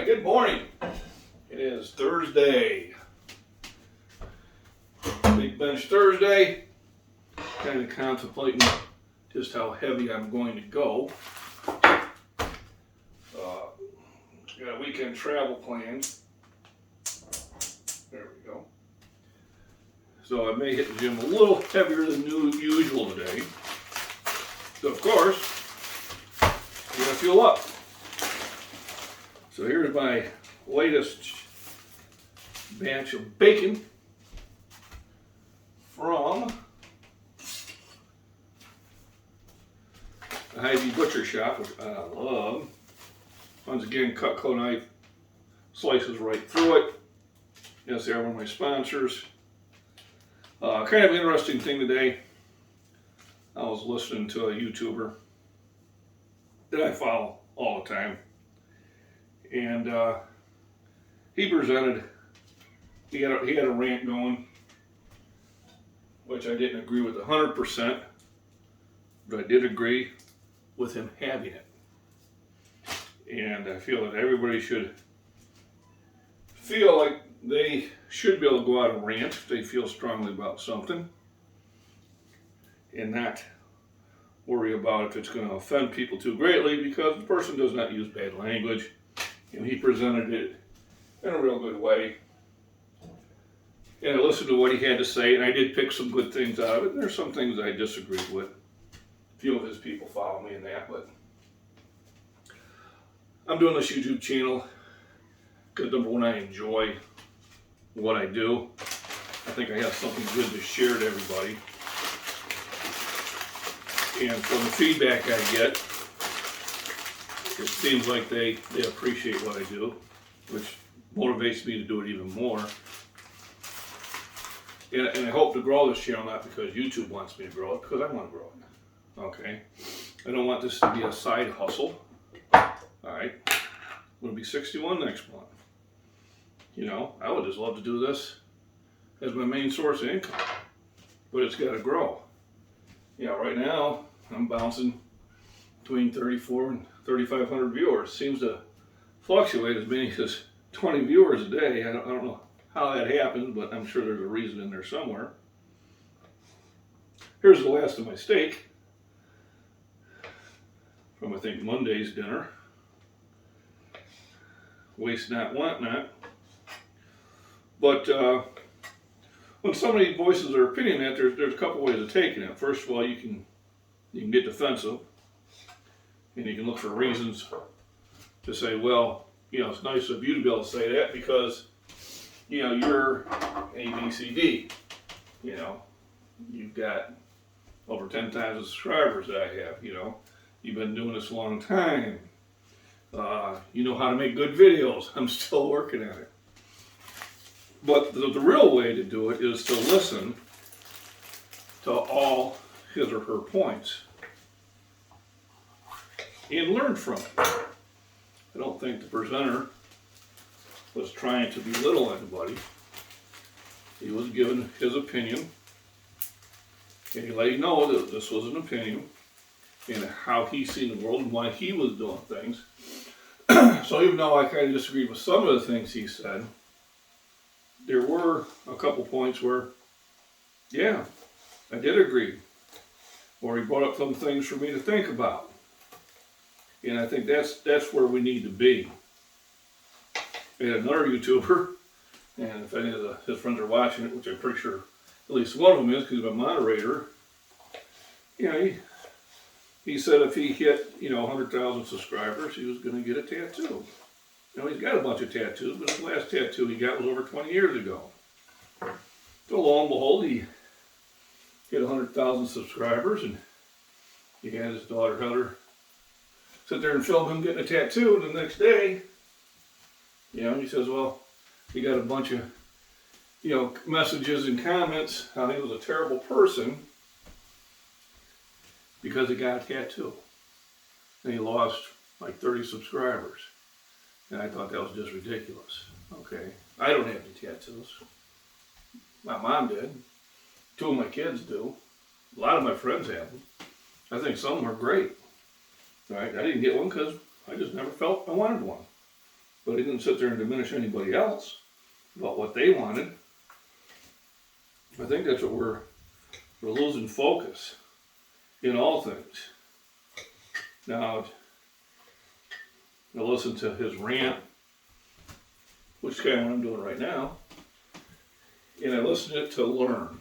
right, good morning. It is Thursday. Big Bench Thursday. Kind of contemplating just how heavy I'm going to go. Got a weekend travel planned. There we go. So I may hit the gym a little heavier than usual today. So of course, I'm going to fuel up. So here's my latest batch of bacon from the Hy-Vee Butcher Shop, which I love. Once again, Cutco knife slices right through it. Yes, they are one of my sponsors. Kind of an interesting thing today. I was listening to a YouTuber that I follow all the time. And he presented, he had a rant going, which I didn't agree with 100%, but I did agree with him having it. And I feel that everybody should feel like they should be able to go out and rant if they feel strongly about something, and not worry about if it's going to offend people too greatly, because the person does not use bad language. And he presented it in a real good way. And I listened to what he had to say, and I did pick some good things out of it. And there's some things I disagreed with. A few of his people follow me in that, but I'm doing this YouTube channel because, number one, I enjoy what I do. I think I have something good to share to everybody. And from the feedback I get, it seems like they appreciate what I do, which motivates me to do it even more. And I hope to grow this channel, not because YouTube wants me to grow it, because I want to grow it. Okay? I don't want this to be a side hustle. Alright? I'm going to be 61 next month. You know, I would just love to do this as my main source of income. But it's got to grow. Yeah, right now, I'm bouncing between 34 and 3,500 viewers. Seems to fluctuate as many as 20 viewers a day. I don't know how that happens, but I'm sure there's a reason in there somewhere. Here's the last of my steak from, I think, Monday's dinner. Waste not, want not. But when somebody voices their opinion, that there's a couple ways of taking it. First of all, you can get defensive. And you can look for reasons to say, well, you know, it's nice of you to be able to say that because, you know, you're A, B, C, D. You know, you've got over 10 times the subscribers that I have, you know. You've been doing this a long time. You know how to make good videos. I'm still working at it. But the real way to do it is to listen to all his or her points and learn from it. I don't think the presenter was trying to belittle anybody. He was giving his opinion, and he let you know that this was an opinion and how he seen the world and why he was doing things. So even though I kind of disagreed with some of the things he said, there were a couple points where, yeah, I did agree. Or he brought up some things for me to think about. And I think that's where we need to be. We had another YouTuber, and if any of his friends are watching it, which I'm pretty sure at least one of them is because he's a moderator, you know, he said if he hit, you know, 100,000 subscribers, he was going to get a tattoo. You know, he's got a bunch of tattoos, but his last tattoo he got was over 20 years ago. So lo and behold, he hit 100,000 subscribers, and he had his daughter Heather sit there and film him getting a tattoo, and the next day, you know, he says, well, he got a bunch of, you know, messages and comments how he was a terrible person because he got a tattoo. And he lost like 30 subscribers. And I thought that was just ridiculous. Okay, I don't have any tattoos. My mom did. 2 of my kids do. A lot of my friends have them. I think some are great. Right? I didn't get one because I just never felt I wanted one. but he didn't sit there and diminish anybody else about what they wanted. I think that's what we're losing focus in all things. Now, I listened to his rant, which is kind of what I'm doing right now, and I listened to it to learn.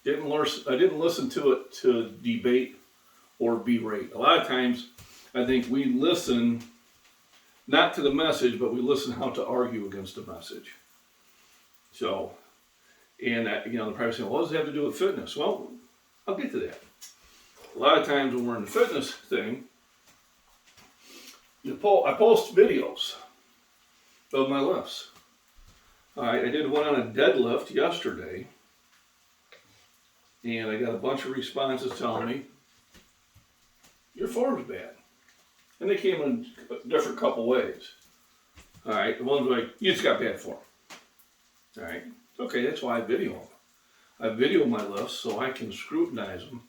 I didn't listen to it to debate or berate. A lot of times, I think we listen not to the message, but we listen how to argue against the message. So, and you know, they're probably saying, well, what does it have to do with fitness? Well, I'll get to that. A lot of times when we're in the fitness thing, I post videos of my lifts. I did one on a deadlift yesterday, and I got a bunch of responses telling me, your form's bad. And they came in a different couple ways. All right, the ones like, you just got bad form. All right, okay, that's why I video them. I video my lifts so I can scrutinize them.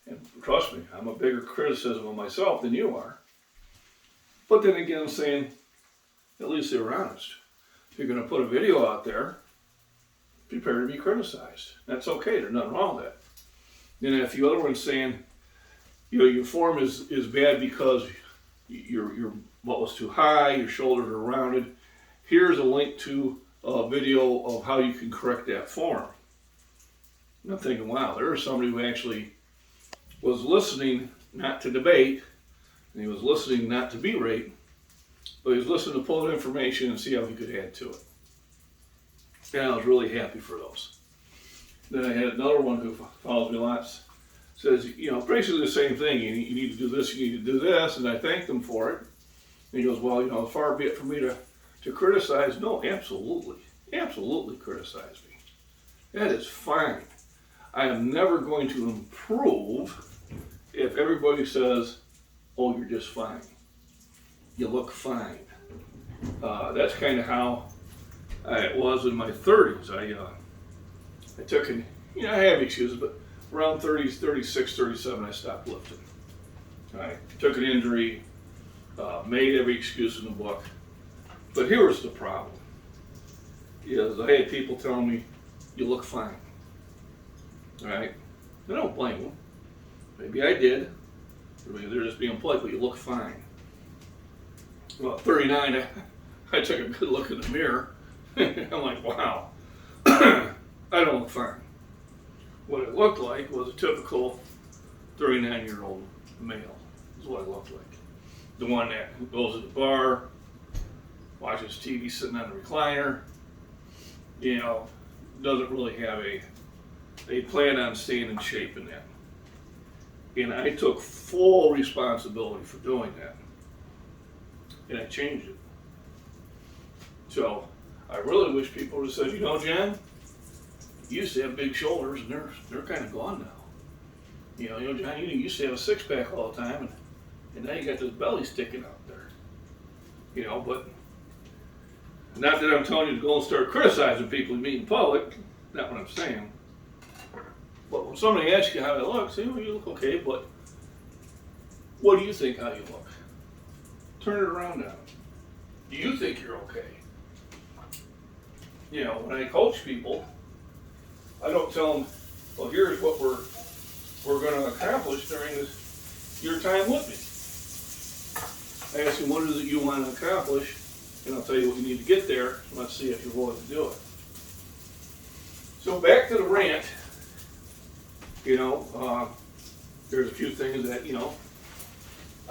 And trust me, I'm a bigger criticism of myself than you are. But then again, I'm saying, at least they were honest. If you're going to put a video out there, prepare to be criticized. That's okay, there's nothing wrong with that. Then a few other ones saying, you know, your form is bad because your butt was too high, your shoulders are rounded. Here's a link to a video of how you can correct that form. And I'm thinking, wow, there's somebody who actually was listening not to debate, and he was listening not to berate, but he was listening to pull the information and see how he could add to it. And I was really happy for those. Then I had another one who follows me lots, says, you know, basically the same thing. You need to do this, you need to do this, and I thanked him for it. And he goes, well, you know, far be it from me to criticize. No, absolutely. Absolutely criticize me. That is fine. I am never going to improve if everybody says, oh, you're just fine. You look fine. That's kind of how it was in my 30s. I took an, you know, I have excuses, but around 30s, 36, 37, I stopped lifting. I took an injury, made every excuse in the book. But here was the problem. Is I had people telling me, you look fine. All right? I don't blame them. Maybe I did. Maybe they're just being polite, but you look fine. Well, 39, I took a good look in the mirror. I'm like, wow, I don't look fine. What it looked like was a typical 39-year-old male, is what it looked like. The one that goes to the bar, watches TV sitting on the recliner, you know, doesn't really have a plan on staying in shape in that. And I took full responsibility for doing that. And I changed it. So I really wish people would have said, you know, John, you used to have big shoulders and they're kind of gone now. You know, John, you used to have a six-pack all the time and now you got this belly sticking out there. You know, but not that I'm telling you to go and start criticizing people you meet in public, not what I'm saying. But when somebody asks you how I look, say, well, you look okay, but what do you think how you look? Turn it around now. Do you think you're okay? You know, when I coach people, I don't tell them, well, here's what we're going to accomplish during your time with me. I ask them, what is it you want to accomplish? And I'll tell you what you need to get there. And let's see if you're willing to do it. So back to the rant. You know, there's a few things that, you know,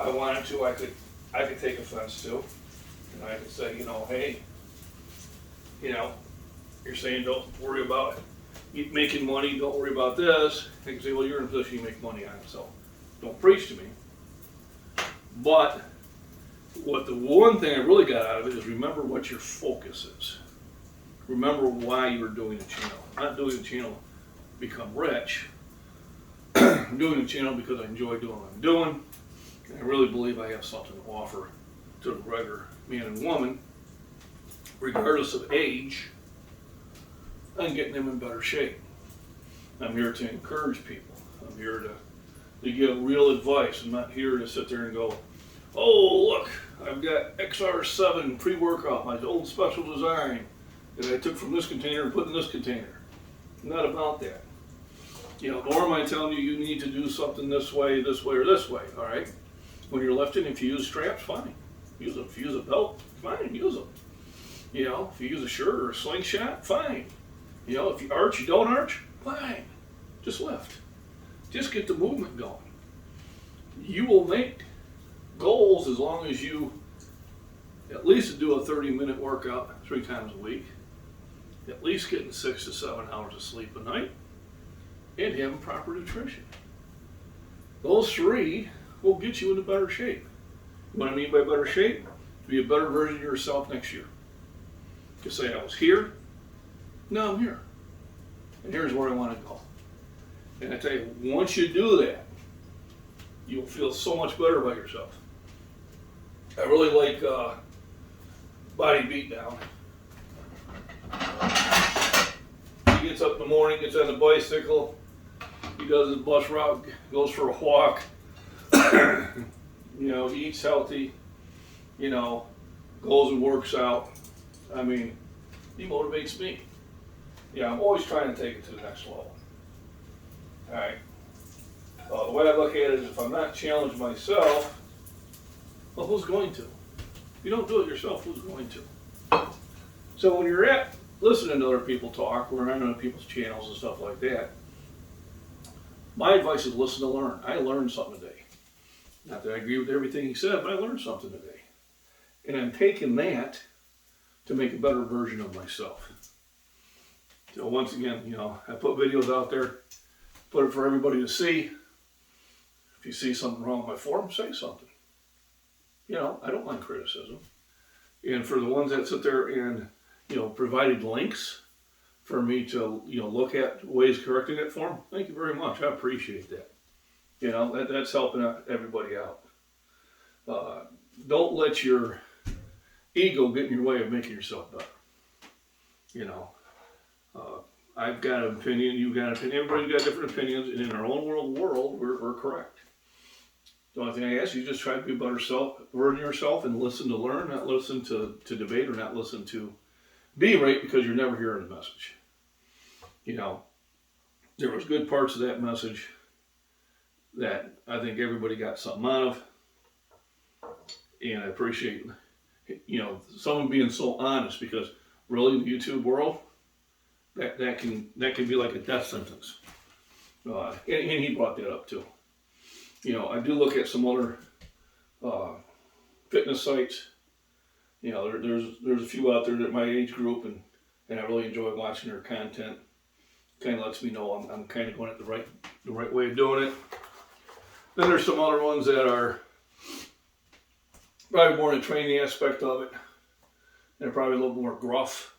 I wanted to, I could take offense to. And I could say, you know, hey, you know, you're saying don't worry about making money, don't worry about this. I can say, well, you're in a position you make money on it, so don't preach to me. But what the one thing I really got out of it is remember what your focus is. Remember why you're doing the channel. I'm not doing the channel to become rich. I'm doing the channel because I enjoy doing what I'm doing. And I really believe I have something to offer to the regular man and woman, regardless of age, and getting them in better shape. I'm here to encourage people. I'm here to give real advice. I'm not here to sit there and go, Oh, look, I've got XR7 pre-workout, my old special design that I took from this container and put in this container. Not about that. Nor am I telling you you need to do something this way, or this way, all right? When you're lifting, if you use straps, fine. Use them. If you use a belt, fine, use them. If you use a shirt or a slingshot, fine. If you arch, you don't arch, fine. Just lift. Just get the movement going. You will make goals as long as you at least do a 30-minute workout 3 times a week, at least getting 6 to 7 hours of sleep a night, and having proper nutrition. Those 3 will get you into better shape. What I mean by better shape? To be a better version of yourself next year. To say, I was here, now I'm here. And here's where I want to go. And I tell you, once you do that, you'll feel so much better about yourself. I really like Body Beatdown. He gets up in the morning, gets on the bicycle, he does his bus route, goes for a walk, eats healthy, goes and works out. I mean, he motivates me. I'm always trying to take it to the next level. All right. The way I look at it is if I'm not challenging myself, well, who's going to? If you don't do it yourself, who's going to? So when you're listening to other people talk, or on other people's channels and stuff like that, my advice is listen to learn. I learned something today. Not that I agree with everything he said, but I learned something today. And I'm taking that to make a better version of myself. So once again, I put videos out there, put it for everybody to see. If you see something wrong with my form, say something. I don't mind criticism. And for the ones that sit there and, provided links for me to, look at ways correcting that form, thank you very much. I appreciate that. That's helping everybody out. Don't let your ego get in your way of making yourself better. I've got an opinion, you've got an opinion, everybody's got different opinions, and in our own world, we're correct. The only thing I ask you is just try to be a better version of yourself and listen to learn, not listen to debate, or not listen to be right, because you're never hearing the message. There was good parts of that message that I think everybody got something out of, and I appreciate, someone being so honest, because really in the YouTube world, that can be like a death sentence. And he brought that up too. I do look at some other fitness sites. There's a few out there that my age group, and I really enjoy watching their content. Kind of lets me know I'm kind of going at the right way of doing it. Then there's some other ones that are probably more in the training aspect of it, and probably a little more gruff,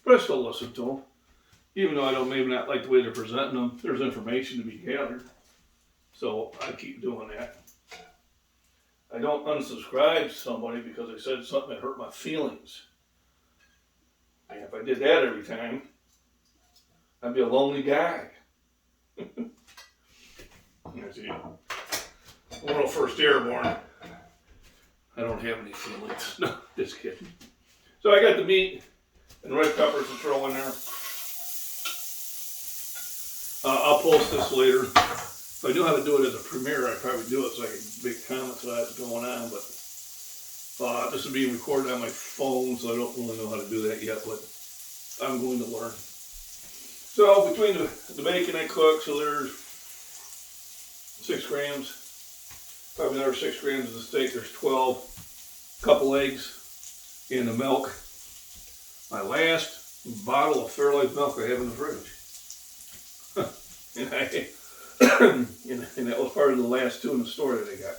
but I still listen to them. Even though I don't maybe not like the way they're presenting them, there's information to be gathered. So I keep doing that. I don't unsubscribe to somebody because they said something that hurt my feelings. And if I did that every time, I'd be a lonely guy. That's it. 101st Airborne. I don't have any feelings. No, just kidding. So I got the meat and red peppers to throw in there. I'll post this later. If I knew how to do it as a premiere, I'd probably do it so I could make comments about what's going on. But this is being recorded on my phone, so I don't really know how to do that yet. But I'm going to learn. So between the bacon I cook, so there's 6 grams. Probably another 6 grams of the steak. There's 12. Couple eggs in the milk. My last bottle of Fairlife milk I have in the fridge. and that was part of the last 2 in the store that I got.